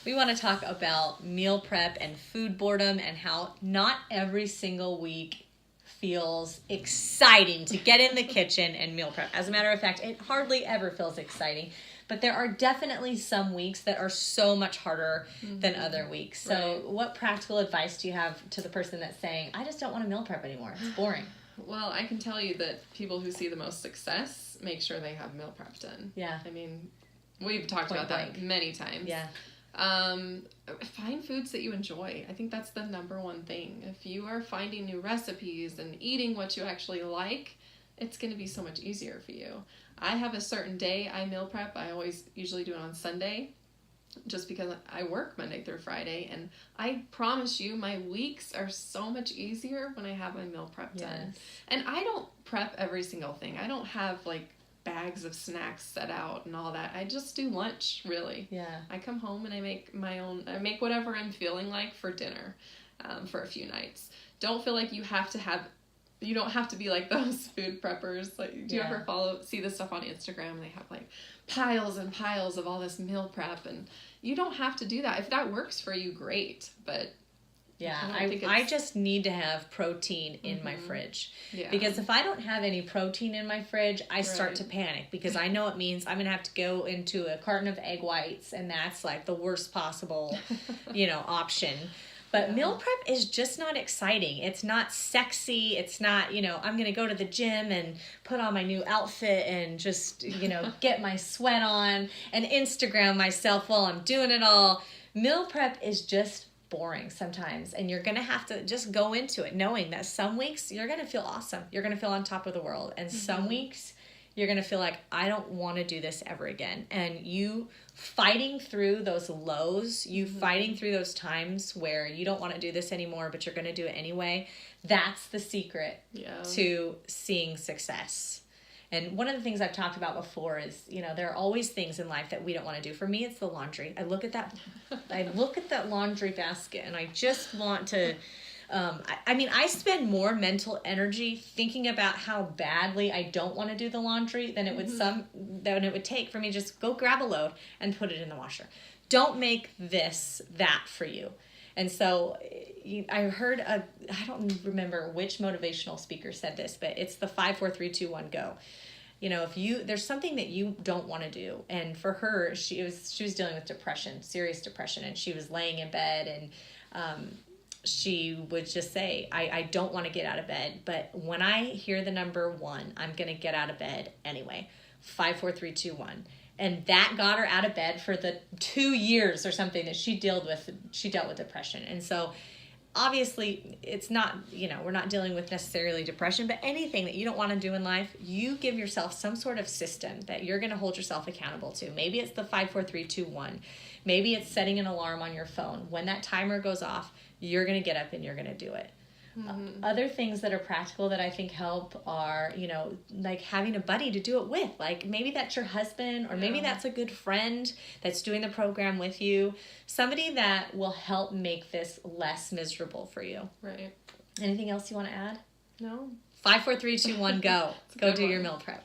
we want to talk about meal prep and food boredom and how not every single week feels exciting to get in the kitchen and meal prep. As a matter of fact, it hardly ever feels exciting. But there are definitely some weeks that are so much harder than other weeks. So what practical advice do you have to the person that's saying, I just don't want to meal prep anymore. It's boring. Well, I can tell you that people who see the most success make sure they have meal prep done. Yeah. I mean, we've talked about that many times. Yeah. Find foods that you enjoy. I think that's the number one thing. If you are finding new recipes and eating what you actually like, it's going to be so much easier for you. I have a certain day I meal prep. I usually do it on Sunday just because I work Monday through Friday, and I promise you my weeks are so much easier when I have my meal prep done. And I don't prep every single thing. I don't have like bags of snacks set out and all that. I just do lunch, really. Yeah. I come home and I make whatever I'm feeling like for dinner for a few nights. Don't feel like you don't have to be like those food preppers. Like, do you ever see this stuff on Instagram? And they have like piles and piles of all this meal prep, and you don't have to do that. If that works for you, great. But I just need to have protein in my fridge. Yeah. Because if I don't have any protein in my fridge, I start to panic because I know it means I'm going to have to go into a carton of egg whites, and that's like the worst possible, option. But meal prep is just not exciting. It's not sexy. It's not, I'm going to go to the gym and put on my new outfit and just, get my sweat on and Instagram myself while I'm doing it all. Meal prep is just boring sometimes, and you're going to have to just go into it knowing that some weeks you're going to feel awesome. You're going to feel on top of the world. And some weeks you're going to feel like, I don't want to do this ever again. And you fighting through those lows, fighting through those times where you don't want to do this anymore, but you're going to do it anyway. That's the secret to seeing success. And one of the things I've talked about before is, there are always things in life that we don't want to do. For me, it's the laundry. I look at that laundry basket and I just want to, I spend more mental energy thinking about how badly I don't want to do the laundry than it would take for me to just go grab a load and put it in the washer. Don't make this that for you. And so I heard I don't remember which motivational speaker said this, but it's the 5, 4, 3, 2, 1, go. If there's something that you don't want to do, and for her, she was dealing with depression, serious depression, and she was laying in bed, and she would just say, I don't want to get out of bed, but when I hear the number 1, I'm going to get out of bed anyway. 5, 4, 3, 2, 1. And that got her out of bed for the 2 years or something that she dealt with depression. And so obviously it's not, we're not dealing with necessarily depression, but anything that you don't want to do in life, you give yourself some sort of system that you're going to hold yourself accountable to. Maybe it's the 5, 4, 3, 2, 1. Maybe it's setting an alarm on your phone. When that timer goes off, you're going to get up and you're going to do it. Other things that are practical that I think help are, like having a buddy to do it with. Like maybe that's your husband, or maybe that's a good friend that's doing the program with you. Somebody that will help make this less miserable for you. Right. Anything else you want to add? No. 5, 4, 3, 2, 1, go. Go do your meal prep.